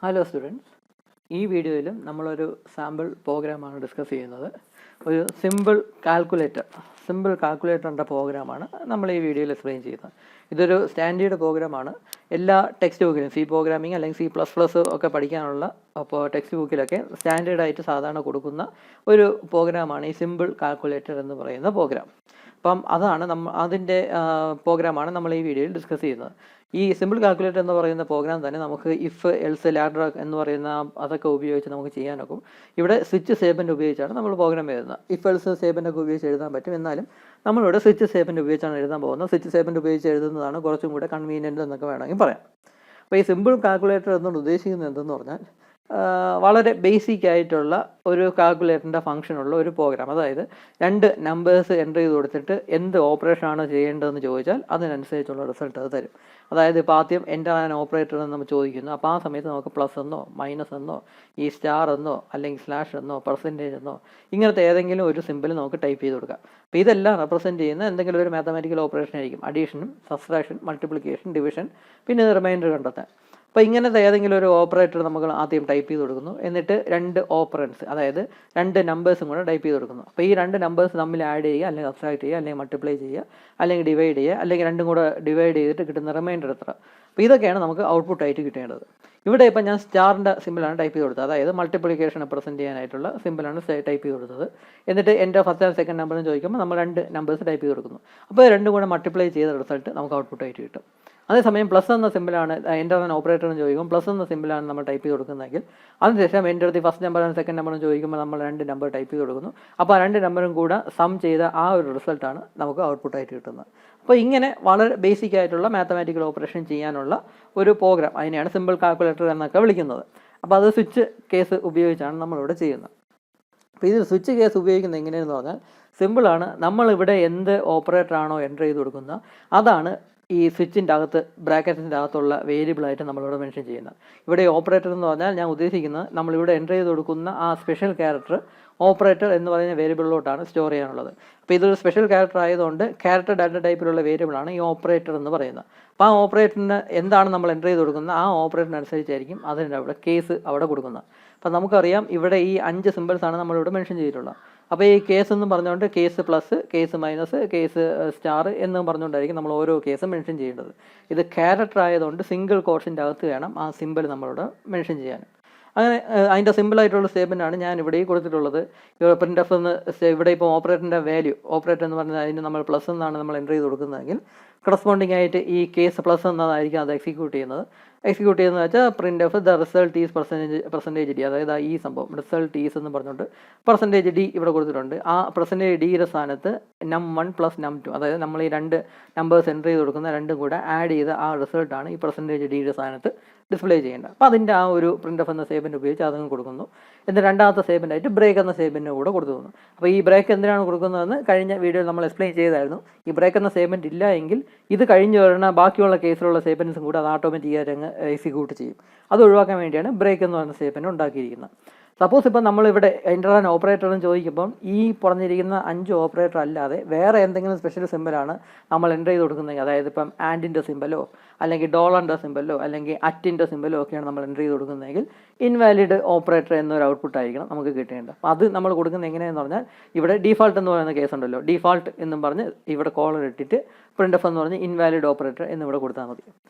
Hello students, ഈ വീഡിയോയിൽ നമ്മളൊരു സാമ്പിൾ പ്രോഗ്രാമാണ് ഡിസ്കസ് ചെയ്യുന്നത്. ഒരു സിമ്പിൾ കാൽക്കുലേറ്ററിൻ്റെ പ്രോഗ്രാമാണ് നമ്മൾ ഈ വീഡിയോയിൽ എക്സ്പ്ലെയിൻ ചെയ്യുന്നത്. ഇതൊരു സ്റ്റാൻഡേർഡ് പ്രോഗ്രാമാണ്. എല്ലാ ടെക്സ്റ്റ് ബുക്കിലും സി പ്രോഗ്രാമിംഗ് അല്ലെങ്കിൽ C++ ഒക്കെ പഠിക്കാനുള്ള ടെക്സ്റ്റ് ബുക്കിലൊക്കെ സ്റ്റാൻഡേർഡായിട്ട് സാധാരണ കൊടുക്കുന്ന ഒരു പ്രോഗ്രാമാണ് ഈ സിമ്പിൾ കാൽക്കുലേറ്റർ എന്ന് പറയുന്ന പ്രോഗ്രാം. അപ്പം അതാണ് അതിൻ്റെ പ്രോഗ്രാമാണ് നമ്മൾ ഈ വീഡിയോയിൽ ഡിസ്കസ് ചെയ്യുന്നത്. ഈ സിമ്പിൾ കാൽക്കുലേറ്റർ എന്ന് പറയുന്ന പ്രോഗ്രാം തന്നെ നമുക്ക് ഇഫ് എൽസ് ലാഡർ എന്ന് പറയുന്ന അതൊക്കെ ഉപയോഗിച്ച് നമുക്ക് ചെയ്യാനൊക്കും. ഇവിടെ സ്വിച്ച് സ്റ്റേറ്റ്മെൻറ്റ് ഉപയോഗിച്ചാണ് നമ്മൾ പ്രോഗ്രാം എഴുതുന്നത്. ഇഫ് എൽസ് സ്റ്റേറ്റ്മെൻറ്റ് ഒക്കെ ഉപയോഗിച്ച് എഴുതാൻ പറ്റും. എന്നാലും നമ്മളിവിടെ സ്വിച്ച് സ്റ്റേറ്റ്മെൻറ്റ് ഉപയോഗിച്ചാണ് എഴുതാൻ പോകുന്നത്. സ്വിച്ച് സ്റ്റേറ്റ്മെൻറ്റ് ഉപയോഗിച്ച് എഴുതുന്നതാണ് കുറച്ചും കൂടെ കൺവീനിയൻറ്റ് എന്നൊക്കെ വേണമെങ്കിൽ പറയാം. അപ്പോൾ ഈ സിമ്പിൾ കാൽക്കുലേറ്റർ എന്നുകൊണ്ട് ഉദ്ദേശിക്കുന്നത് എന്തെന്ന് പറഞ്ഞാൽ വളരെ ബേസിക് ആയിട്ടുള്ള ഒരു കാൽക്കുലേറ്ററിൻ്റെ ഫംഗ്ഷനുള്ള ഒരു പ്രോഗ്രാം. അതായത് രണ്ട് നമ്പേഴ്സ് എൻ്റർ ചെയ്ത് കൊടുത്തിട്ട് എന്ത് ഓപ്പറേഷനാണ് ചെയ്യേണ്ടതെന്ന് ചോദിച്ചാൽ അതിനനുസരിച്ചുള്ള റിസൾട്ട് അത് തരും. അതായത് ഇപ്പോൾ ആദ്യം എൻ്റർ ആൻ ഓപ്പറേറ്റർ എന്ന് നമ്മൾ ചോദിക്കുന്നു. അപ്പോൾ ആ സമയത്ത് നമുക്ക് പ്ലസ് എന്നോ മൈനസ് എന്നോ ഈ സ്റ്റാർ എന്നോ അല്ലെങ്കിൽ സ്ലാഷ് എന്നോ പെർസെൻറ്റേജ് എന്നോ ഇങ്ങനത്തെ ഏതെങ്കിലും ഒരു സിമ്പിൾ നമുക്ക് ടൈപ്പ് ചെയ്ത് കൊടുക്കാം. അപ്പോൾ ഇതെല്ലാം റെപ്രസെൻറ്റ് ചെയ്യുന്ന എന്തെങ്കിലും ഒരു മാത്തമാറ്റിക്കൽ ഓപ്പറേഷൻ ആയിരിക്കും. അഡീഷനും സബ്ട്രാക്ഷൻ മൾട്ടിപ്ലിക്കേഷൻ ഡിവിഷൻ പിന്നെ റിമൈൻഡർ കണ്ടെത്താൻ. അപ്പോൾ ഇങ്ങനത്തെ ഏതെങ്കിലും ഒരു ഓപ്പറേറ്റർ നമുക്ക് ആദ്യം ടൈപ്പ് ചെയ്ത് കൊടുക്കുന്നു. എന്നിട്ട് രണ്ട് ഓപ്പറൻസ്, അതായത് രണ്ട് നമ്പേഴ്സും കൂടെ ടൈപ്പ് ചെയ്ത് കൊടുക്കുന്നു. അപ്പോൾ ഈ രണ്ട് നമ്പേഴ്സ് തമ്മിൽ ആഡ് ചെയ്യുക, അല്ലെങ്കിൽ സബ്ട്രാക്ട് ചെയ്യുക, അല്ലെങ്കിൽ മൾട്ടിപ്ലൈ ചെയ്യുക, അല്ലെങ്കിൽ ഡിവൈഡ് ചെയ്യുക, അല്ലെങ്കിൽ രണ്ടും കൂടെ ഡിവൈഡ് ചെയ്തിട്ട് കിട്ടുന്ന റിമൈൻഡർ എത്ര. അപ്പോൾ ഇതൊക്കെയാണ് നമുക്ക് ഔട്ട്പുട്ടായിട്ട് കിട്ടേണ്ടത്. ഇവിടെ ഇപ്പം ഞാൻ സ്റ്റാറിൻ്റെ സിമ്പിളാണ് ടൈപ്പ് ചെയ്ത് കൊടുത്തത്. അതായത് മൾട്ടിപ്ലിക്കേഷൻ റെപ്രസെൻറ്റ് ചെയ്യാനായിട്ടുള്ള സിമ്പിളാണ് ടൈപ്പ് ചെയ്ത് കൊടുത്തത്. എന്നിട്ട് എൻ്റെ ഫസ്റ്റ് ആൻഡ് സെക്കൻഡ് നമ്പർ ചോദിക്കുമ്പോൾ നമ്മൾ രണ്ട് നമ്പേഴ്സ് ടൈപ്പ് ചെയ്ത് കൊടുക്കുന്നു. അപ്പോൾ രണ്ടും കൂടെ മൾട്ടിപ്ലൈ ചെയ്ത റിസൾട്ട് നമുക്ക് ഔട്ട്പുട്ടായിട്ട് കിട്ടും. അതേസമയം പ്ലസ് എന്ന സിമ്പിളാണ് എൻ്റർ ആൻ ഓപ്പറേറ്റർ എന്ന് ചോദിക്കുമ്പോൾ പ്ലസ് എന്ന സിമ്പിളാണ് നമ്മൾ ടൈപ്പ് ചെയ്ത് കൊടുക്കുന്നതെങ്കിൽ അതിനുശേഷം എൻ്റെ അടുത്ത് first number and second number ചോദിക്കുമ്പോൾ നമ്മൾ രണ്ട് നമ്പർ ടൈപ്പ് ചെയ്ത് കൊടുക്കുന്നു. അപ്പോൾ ആ രണ്ട് നമ്പറും കൂടെ സം ചെയ്ത ആ ഒരു റിസൾട്ടാണ് നമുക്ക് ഔട്ട്പുട്ടായിട്ട് കിട്ടുന്നത്. അപ്പോൾ ഇങ്ങനെ വളരെ ബേസിക് ആയിട്ടുള്ള മാത്തമാറ്റിക്കൽ ഓപ്പറേഷൻ ചെയ്യാനുള്ള ഒരു പ്രോഗ്രാം, അതിനെയാണ് സിമ്പിൾ കാൽക്കുലേറ്റർ എന്നൊക്കെ വിളിക്കുന്നത്. അപ്പോൾ അത് സ്വിച്ച് കേസ് ഉപയോഗിച്ചാണ് നമ്മളിവിടെ ചെയ്യുന്നത്. അപ്പോൾ ഇത് സ്വിച്ച് കേസ് ഉപയോഗിക്കുന്നത് എങ്ങനെയെന്ന് പറഞ്ഞാൽ സിമ്പിളാണ്. നമ്മളിവിടെ എന്ത് ഓപ്പറേറ്ററാണോ എൻ്റർ ചെയ്ത് കൊടുക്കുന്നത് അതാണ് ഈ സ്വിച്ചിൻ്റെ അകത്ത് ബ്രാക്കറ്റിൻ്റെ അകത്തുള്ള വേരിയബിളായിട്ട് നമ്മളിവിടെ മെൻഷൻ ചെയ്യുന്നത്. ഇവിടെ ഓപ്പറേറ്റർ എന്ന് പറഞ്ഞാൽ ഞാൻ ഉദ്ദേശിക്കുന്നത് നമ്മളിവിടെ എൻ്റർ ചെയ്ത് കൊടുക്കുന്ന ആ സ്പെഷ്യൽ ക്യാരക്ടർ ഓപ്പറേറ്റർ എന്ന് പറയുന്ന വേരിയബിളിലോട്ടാണ് സ്റ്റോർ ചെയ്യാനുള്ളത്. അപ്പോൾ ഇതൊരു സ്പെഷ്യൽ ക്യാരക്ടർ ആയതുകൊണ്ട് ക്യാരക്ടർ ഡാറ്റ ടൈപ്പിലുള്ള വേരിയബിളാണ് ഈ ഓപ്പറേറ്റർ എന്ന് പറയുന്നത്. അപ്പോൾ ആ ഓപ്പറേറ്ററിന് എന്താണ് നമ്മൾ എൻ്റർ ചെയ്ത് കൊടുക്കുന്നത് ആ ഓപ്പറേറ്ററിനനുസരിച്ചായിരിക്കും അതിൻ്റെ അവിടെ കേസ് അവിടെ കൊടുക്കുന്നത്. അപ്പോൾ നമുക്കറിയാം ഇവിടെ ഈ 5 സിമ്പിൾസാണ് നമ്മളിവിടെ മെൻഷൻ ചെയ്തിട്ടുള്ളത്. അപ്പോൾ ഈ കേസ് എന്ന് പറഞ്ഞുകൊണ്ട് case plus, case minus, case star എന്നും പറഞ്ഞുകൊണ്ടായിരിക്കും നമ്മൾ ഓരോ കേസും മെൻഷൻ ചെയ്യേണ്ടത്. ഇത് ക്യാരക്ടർ ആയതുകൊണ്ട് സിംഗിൾ കോട്സിൻ്റെ അകത്ത് വേണം ആ സിമ്പിൾ നമ്മളിവിടെ മെൻഷൻ ചെയ്യാൻ. അങ്ങനെ അതിൻ്റെ സിമ്പിളായിട്ടുള്ള സ്റ്റേറ്റ്മെൻറ്റാണ് ഞാൻ ഇവിടെ കൊടുത്തിട്ടുള്ളത്. പ്രിൻ്റ് എഫ് എന്ന് ഇവിടെ ഇപ്പോൾ ഓപ്പറേറ്ററിൻ്റെ വാല്യൂ, ഓപ്പറേറ്റർ എന്ന് പറഞ്ഞാൽ അതിന് നമ്മൾ പ്ലസ് എന്നാണ് നമ്മൾ എൻ്റർ ചെയ്ത് കൊടുക്കുന്നതെങ്കിൽ കറസ്പോണ്ടിങ് ആയിട്ട് ഈ കേസ് പ്ലസ് എന്നതായിരിക്കും അത് എക്സിക്യൂട്ട് ചെയ്യുന്നത് വെച്ചാൽ print F the result is percentage D, അതായത് ഈ സംഭവം റിസൾട്ട് ഈസ് എന്ന് പറഞ്ഞുകൊണ്ട് പെർസെൻറ്റേജ് ഡി ഇവിടെ കൊടുത്തിട്ടുണ്ട്. ആ പെർസെൻറ്റേജ് ഡിയുടെ സ്ഥാനത്ത് നം1 പ്ലസ് നം2, അതായത് നമ്മൾ ഈ രണ്ട് നമ്പേഴ്സ് എൻ്റർ ചെയ്ത് കൊടുക്കുന്ന രണ്ടും കൂടെ ആഡ് ചെയ്ത ആ റിസൾട്ടാണ് ഈ പെർസെൻറ്റേജ് ഡിയുടെ സ്ഥാനത്ത് ഡിസ്പ്ലേ ചെയ്യേണ്ടത്. അപ്പോൾ അതിൻ്റെ ആ ഒരു പ്രിൻ്റ് എഫ് എന്ന സ്റ്റേറ്റ്മെൻറ്റ് ഉപയോഗിച്ച് അതങ്ങ് കൊടുക്കുന്നു. എന്നിട്ട് രണ്ടാമത്തെ സ്റ്റേറ്റ്മെൻറ്റായിട്ട് ബ്രേക്ക് എന്ന സ്റ്റേറ്റ്മെൻറ്റിന് കൂടെ കൊടുത്തു തന്നു. അപ്പോൾ ഈ ബ്രേക്ക് എന്തിനാണ് കൊടുക്കുന്നതെന്ന് കഴിഞ്ഞ വീഡിയോയിൽ നമ്മൾ എക്സ്പ്ലെയിൻ ചെയ്തായിരുന്നു. ഈ ബ്രേക്ക് എന്ന സ്റ്റേറ്റ്മെൻറ്റ് ഇല്ല എങ്കിൽ ഇത് കഴിഞ്ഞ് വരുന്ന ബാക്കിയുള്ള കേസിലുള്ള സ്റ്റേറ്റ്മെൻറ്റ്സും കൂടെ അത് ഓട്ടോമാറ്റിക്കായിട്ട് അങ്ങ് എക്സിക്യൂട്ട് ചെയ്യും. അത് ഒഴിവാക്കാൻ വേണ്ടിയാണ് ബ്രേക്ക് എന്ന് പറയുന്ന സ്റ്റേറ്റ്മെൻറ്റ് ഉണ്ടാക്കിയിരിക്കുന്നത്. സപ്പോസ് ഇപ്പം നമ്മളിവിടെ എൻ്റർ ആൻ ഓപ്പറേറ്റർ എന്ന് ചോദിക്കുമ്പം ഈ പറഞ്ഞിരിക്കുന്ന 5 ഓപ്പറേറ്റർ അല്ലാതെ വേറെ എന്തെങ്കിലും സ്പെഷ്യൽ സിമ്പിളാണ് നമ്മൾ എൻ്റർ ചെയ്ത് കൊടുക്കുന്നതെങ്കിൽ, അതായത് ഇപ്പം ആൻഡിൻ്റെ സിമ്പലോ അല്ലെങ്കിൽ ഡോളറിൻ്റെ സിമ്പലോ അല്ലെങ്കിൽ അറ്റിൻ്റെ സിമ്പലോ ഒക്കെയാണ് നമ്മൾ എൻ്റർ ചെയ്ത് കൊടുക്കുന്നതെങ്കിൽ ഇൻവാലിഡ് ഓപ്പറേറ്റർ എന്നൊരു ഔട്ട്പുട്ട് ആയിരിക്കണം നമുക്ക് കിട്ടേണ്ടത്. അപ്പോൾ അത് നമ്മൾ കൊടുക്കുന്നത് എങ്ങനെയാണെന്ന് പറഞ്ഞാൽ ഇവിടെ ഡീഫാൾട്ട് എന്ന് പറയുന്ന കേസ് ഉണ്ടല്ലോ, ഡീഫാൾട്ട് എന്നും പറഞ്ഞ് ഇവിടെ കോളർ ഇട്ടിട്ട് പ്രിൻ്റ് എഫ് എന്ന് പറഞ്ഞ് ഇൻവാലിഡ് ഓപ്പറേറ്റർ എന്നിവിടെ കൊടുത്താൽ മതി.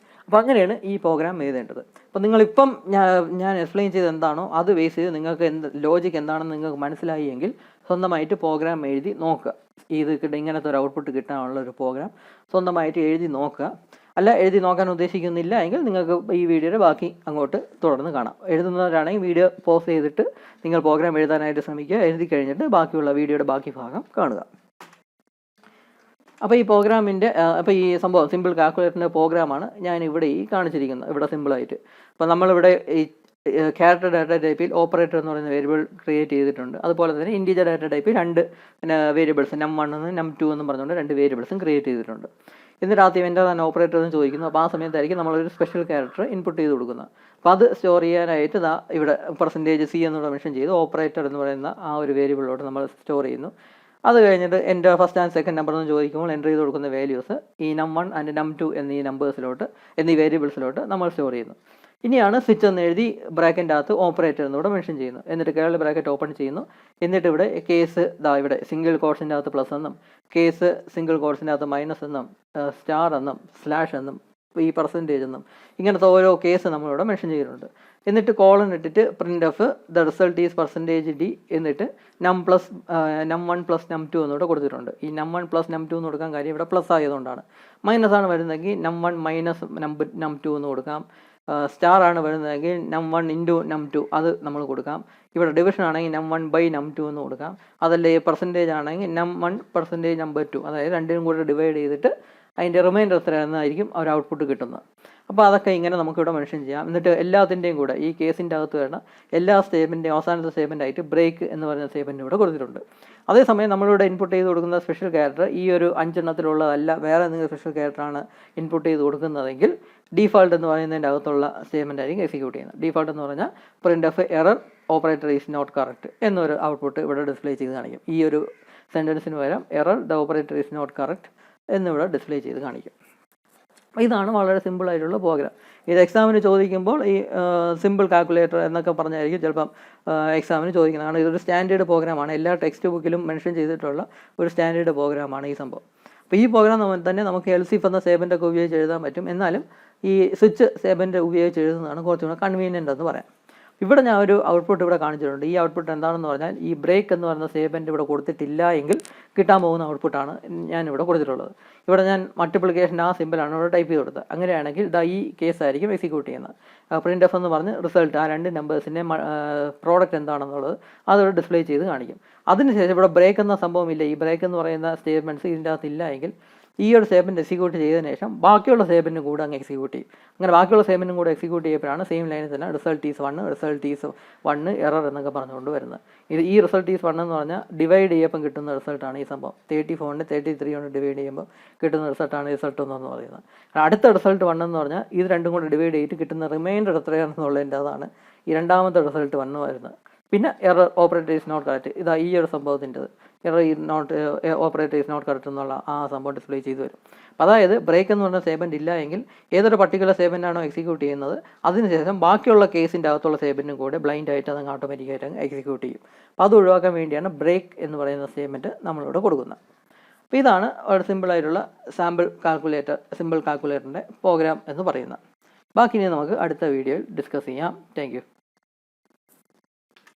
അപ്പോൾ അങ്ങനെയാണ് ഈ പ്രോഗ്രാം എഴുതേണ്ടത്. അപ്പോൾ നിങ്ങളിപ്പം ഞാൻ എക്സ്പ്ലെയിൻ ചെയ്ത് എന്താണോ അത് ബേസ് ചെയ്ത് നിങ്ങൾക്ക് ലോജിക്ക് എന്താണെന്ന് നിങ്ങൾക്ക് മനസ്സിലായി എങ്കിൽ സ്വന്തമായിട്ട് പ്രോഗ്രാം എഴുതി നോക്കുക. ഇങ്ങനത്തെ ഒരു ഔട്ട്പുട്ട് കിട്ടാനുള്ള ഒരു പ്രോഗ്രാം സ്വന്തമായിട്ട് എഴുതി നോക്കുക. അല്ല എഴുതി നോക്കാൻ ഉദ്ദേശിക്കുന്നില്ല എങ്കിൽ നിങ്ങൾക്ക് ഈ വീഡിയോയുടെ ബാക്കി അങ്ങോട്ട് തുടർന്ന് കാണാം. എഴുതുന്നവരാണെങ്കിൽ വീഡിയോ പോസ് ചെയ്തിട്ട് നിങ്ങൾ പ്രോഗ്രാം എഴുതാനായിട്ട് ശ്രമിക്കുക. എഴുതി കഴിഞ്ഞിട്ട് ബാക്കിയുള്ള വീഡിയോയുടെ ബാക്കി ഭാഗം കാണുക. അപ്പോൾ ഈ പ്രോഗ്രാമിൻ്റെ ഈ സംഭവം സിമ്പിൾ കാൽക്കുലേറ്ററിൻ്റെ പ്രോഗ്രാമാണ് ഞാൻ ഇവിടെ ഈ കാണിച്ചിരിക്കുന്നത്, ഇവിടെ സിമ്പിളായിട്ട്. അപ്പോൾ നമ്മളിവിടെ ഈ ക്യാരക്ടർ ഡാറ്റ ടൈപ്പിൽ ഓപ്പറേറ്റർ എന്ന് പറയുന്ന വേരിയബിൾ ക്രിയേറ്റ് ചെയ്തിട്ടുണ്ട്. അതുപോലെ തന്നെ ഇൻറ്റീജർ ഡാറ്റ ടൈപ്പിൽ രണ്ട് വേരിയബിൾസ് നം1 എന്നും നം2 എന്നും പറഞ്ഞുകൊണ്ട് രണ്ട് വേരിയബിൾസും ക്രിയേറ്റ് ചെയ്തിട്ടുണ്ട്. എന്നിട്ട് ആദ്യം എൻ്റെ തന്നെ ഓപ്പറേറ്റർ എന്ന് ചോദിക്കുന്നു. അപ്പോൾ ആ സമയത്തായിരിക്കും നമ്മളൊരു സ്പെഷ്യൽ ക്യാരക്ടർ ഇൻപുട്ട് ചെയ്ത് കൊടുക്കുന്നത്. അപ്പോൾ അത് സ്റ്റോർ ചെയ്യാനായിട്ട് ഇവിടെ പെർസെൻറ്റേജ് സി എന്നുള്ള മെൻഷൻ ചെയ്ത് ഓപ്പറേറ്റർ എന്ന് പറയുന്ന ആ ഒരു വേരിയബിളിലോട്ട് നമ്മൾ സ്റ്റോർ ചെയ്യുന്നു. അത് കഴിഞ്ഞിട്ട് എൻ്റെ ഫസ്റ്റ് ആൻഡ് സെക്കൻഡ് നമ്പർ എന്ന് ചോദിക്കുമ്പോൾ എൻ്റർ ചെയ്ത് കൊടുക്കുന്ന വാല്യൂസ് ഈ നം1 ആൻഡ് നം2 എന്നീ നമ്പേഴ്സിലോട്ട് എന്നീ വേരിയബിൾസിലോട്ട് നമ്മൾ സ്റ്റോർ ചെയ്യുന്നു. ഇനിയാണ് സ്വിച്ച് എന്ന് എഴുതി ബ്രാക്കറ്റിൻ്റെ അകത്ത് ഓപ്പറേറ്റർ എന്നിവിടെ മെൻഷൻ ചെയ്യുന്നു. എന്നിട്ട് കേൾ ബ്രാക്കറ്റ് ഓപ്പൺ ചെയ്യുന്നു. എന്നിട്ട് ഇവിടെ കേസ് ഇവിടെ സിംഗിൾ കോട്സിൻ്റെ അകത്ത് പ്ലസ് എന്നും കേസ് സിംഗിൾ കോട്സിൻ്റെ അകത്ത് മൈനസ് എന്നും സ്റ്റാർ എന്നും സ്ലാഷ് എന്നും ഈ പെർസെൻറ്റേജ് എന്നും ഇങ്ങനത്തെ ഓരോ കേസ് നമ്മളിവിടെ മെൻഷൻ ചെയ്തിട്ടുണ്ട്. എന്നിട്ട് കോളൻ ഇട്ടിട്ട് print of the result is percentage D എന്നിട്ട് num1 പ്ലസ് num2 എന്നിവിടെ കൊടുത്തിട്ടുണ്ട്. ഈ num1 പ്ലസ് num2 എന്ന് കൊടുക്കാൻ കാര്യം ഇവിടെ പ്ലസ് ആയതുകൊണ്ടാണ്. മൈനസ് ആണ് വരുന്നതെങ്കിൽ num1 മൈനസ് num2 എന്ന് കൊടുക്കാം. സ്റ്റാർ ആണ് വരുന്നതെങ്കിൽ num1 ഇൻറ്റു num2 അത് നമ്മൾ കൊടുക്കാം. ഇവിടെ ഡിവിഷൻ ആണെങ്കിൽ num1 ബൈ num2 എന്ന് കൊടുക്കാം. അതല്ലേ പെർസെൻറ്റേജ് ആണെങ്കിൽ num1 പെർസെൻറ്റേജ് നമ്പർ 2, അതായത് രണ്ടിനും കൂടെ ഡിവൈഡ് ചെയ്തിട്ട് അതിൻ്റെ റിമൈൻഡർ എത്ര എന്നായിരിക്കും ഒരു ഔട്ട്പുട്ട് കിട്ടുന്നത്. അപ്പോൾ അതൊക്കെ ഇങ്ങനെ നമുക്കിവിടെ മെൻഷൻ ചെയ്യാം. എന്നിട്ട് എല്ലാത്തിൻ്റെയും കൂടെ ഈ കേസിൻ്റെ അകത്ത് വരുന്ന എല്ലാ സ്റ്റേറ്റ്മെൻറ്റിൻ്റെയും അവസാനത്തെ സ്റ്റേറ്റ്മെൻ്റ് ആയിട്ട് ബ്രേക്ക് എന്ന് പറയുന്ന സ്റ്റേറ്റ്മെൻറ്റ് ഇവിടെ കൊടുത്തിട്ടുണ്ട്. അതേസമയം നമ്മളിവിടെ ഇൻപുട്ട് ചെയ്ത് കൊടുക്കുന്ന സ്പെഷ്യൽ ക്യാരക്ടർ ഈ ഒരു 5 എണ്ണത്തിലുള്ളതല്ല, വേറെ എന്തെങ്കിലും സ്പെഷ്യൽ ക്യാരക്ടറാണ് ഇൻപുട്ട് ചെയ്ത് കൊടുക്കുന്നതെങ്കിൽ ഡീഫാൾട്ട് എന്ന് പറയുന്നതിൻ്റെ അകത്തുള്ള സ്റ്റേറ്റ്മെൻ്റ് ആയിരിക്കും എക്സിക്യൂട്ട് ചെയ്യുന്നത്. ഡീഫാൾട്ട് എന്ന് പറഞ്ഞാൽ print of error operator is not correct എന്നൊരു ഔട്ട്പുട്ട് ഇവിടെ ഡിസ്പ്ലേ ചെയ്ത് കാണിക്കും. ഈ ഒരു സെൻറ്റൻസിന് പകരം error the operator is not correct എന്നിവിടെ ഡിസ്പ്ലേ ചെയ്ത് കാണിക്കും. ഇതാണ് വളരെ സിമ്പിളായിട്ടുള്ള പ്രോഗ്രാം. ഇത് എക്സാമിന് ചോദിക്കുമ്പോൾ ഈ സിമ്പിൾ കാൽക്കുലേറ്റർ എന്നൊക്കെ പറഞ്ഞായിരിക്കും ചിലപ്പം എക്സാമിന് ചോദിക്കുന്നത്. കാരണം ഇതൊരു സ്റ്റാൻഡേർഡ് പ്രോഗ്രാമാണ്, എല്ലാ ടെക്സ്റ്റ് ബുക്കിലും മെൻഷൻ ചെയ്തിട്ടുള്ള ഒരു സ്റ്റാൻഡേർഡ് പ്രോഗ്രാമാണ് ഈ സംഭവം. അപ്പോൾ ഈ പ്രോഗ്രാം തന്നെ നമുക്ക് എൽസിഫ് എന്ന സ്റ്റേറ്റ്മെൻ്റ് ഒക്കെ ഉപയോഗിച്ച് എഴുതാൻ പറ്റും. എന്നാലും ഈ സ്വിച്ച് സ്റ്റേറ്റ്മെൻ്റ് ഉപയോഗിച്ച് എഴുതുന്നതാണ് കുറച്ചുകൂടെ കൺവീനിയൻ്റ് എന്ന് പറയാം. ഇവിടെ ഞാൻ ഒരു ഔട്ട്പുട്ട് ഇവിടെ കാണിച്ചിട്ടുണ്ട്. ഈ ഔട്ട്പുട്ട് എന്താണെന്ന് പറഞ്ഞാൽ ഈ ബ്രേക്ക് എന്ന് പറയുന്ന സ്റ്റേറ്റ്മെൻറ്റ് ഇവിടെ കൊടുത്തിട്ടില്ല എങ്കിൽ കിട്ടാൻ പോകുന്ന ഔട്ട്പുട്ടാണ് ഞാനിവിടെ കൊടുത്തിട്ടുള്ളത്. ഇവിടെ ഞാൻ മൾട്ടിപ്ലിക്കേഷൻ ആ സിമ്പിളാണ് ഇവിടെ ടൈപ്പ് ചെയ്ത് കൊടുത്തത്. അങ്ങനെയാണെങ്കിൽ ഈ കേസായിരിക്കും എക്സിക്യൂട്ട് ചെയ്യുന്നത്. പ്രിൻ്റ് എഫ് എന്ന് പറഞ്ഞ് റിസൾട്ട് ആ രണ്ട് നമ്പേഴ്സിൻ്റെ പ്രോഡക്റ്റ് എന്താണെന്നുള്ളത് അതിവിടെ ഡിസ്പ്ലേ ചെയ്ത് കാണിക്കും. അതിനുശേഷം ഇവിടെ ബ്രേക്ക് എന്ന സംഭവമില്ല. ഈ ബ്രേക്ക് എന്ന് പറയുന്ന സ്റ്റേറ്റ്മെൻറ്റ്സ് ഇതിൻ്റെ അകത്തില്ല എങ്കിൽ ഈ ഒരു സ്റ്റേറ്റ്മെൻറ്റ് എക്സിക്യൂട്ട് ചെയ്തതിന് ശേഷം ബാക്കിയുള്ള സ്റ്റേറ്റ്മെൻറ്റും കൂടെ അങ്ങ് എക്സിക്യൂട്ട് ചെയ്യും. അങ്ങനെ ബാക്കിയുള്ള സ്റ്റേറ്റ്മെൻറ്റും കൂടെ എക്സിക്യൂട്ട് ചെയ്യുമ്പോഴാണ് സെയിം ലൈനിൽ തന്നെ result is 1 result is 1 error എന്നൊക്കെ പറഞ്ഞുകൊണ്ട് വരുന്നത്. ഈ റിസൾട്ട് ഈസ് 1 എന്ന് പറഞ്ഞാൽ ഡിവൈഡ് ചെയ്യുമ്പോൾ കിട്ടുന്ന റിസൾട്ടാണ് ഈ സംഭവം. 34 33 കൊണ്ട് ഡിവൈഡ് ചെയ്യുമ്പോൾ കിട്ടുന്ന റിസൾട്ടാണ് റിസൾട്ട് 1 എന്ന് പറയുന്നത്. അടുത്ത റിസൾട്ട് 1 എന്ന് പറഞ്ഞാൽ ഇത് രണ്ടും കൂടെ ഡിവൈഡ് ചെയ്തിട്ട് കിട്ടുന്ന റിമൈൻഡർ എത്രയാണെന്നുള്ളതിൻ്റെ അതാണ് ഈ രണ്ടാമത്തെ റിസൾട്ട് 1 വരുന്നത്. പിന്നെ error operator is not correct, ഈ ഒരു സംഭവത്തിൻ്റെത് error operator is not correct എന്നുള്ള ആ സംഭവം ഡിസ്പ്ലേ ചെയ്ത് വരും. അപ്പോൾ അതായത് ബ്രേക്ക് എന്ന് പറഞ്ഞ സ്റ്റേറ്റ്മെൻറ്റ് ഇല്ല എങ്കിൽ ഏതൊരു പർട്ടിക്കുലർ സ്റ്റേറ്റ്മെൻ്റ് ആണോ എക്സിക്യൂട്ട് ചെയ്യുന്നത് അതിനുശേഷം ബാക്കിയുള്ള കേസിൻ്റെ അകത്തുള്ള സ്റ്റേറ്റ്മെൻറ്റും കൂടെ ബ്ലൈൻഡ് ആയിട്ട് അതങ്ങ് ഓട്ടോമാറ്റിക്കായിട്ട് അങ്ങ് എക്സിക്യൂട്ട് ചെയ്യും. അപ്പോൾ അത് ഒഴിവാക്കാൻ വേണ്ടിയാണ് ബ്രേക്ക് എന്ന് പറയുന്ന സ്റ്റേറ്റ്മെൻറ്റ് നമ്മളിവിടെ കൊടുക്കുന്നത്. അപ്പോൾ ഇതാണ് ഒരു സിമ്പിളായിട്ടുള്ള സിമ്പിൾ കാൽക്കുലേറ്ററിൻ്റെ പ്രോഗ്രാം എന്ന് പറയുന്നത്. ബാക്കി ഇനി നമുക്ക് അടുത്ത വീഡിയോയിൽ ഡിസ്കസ് ചെയ്യാം. Thank you.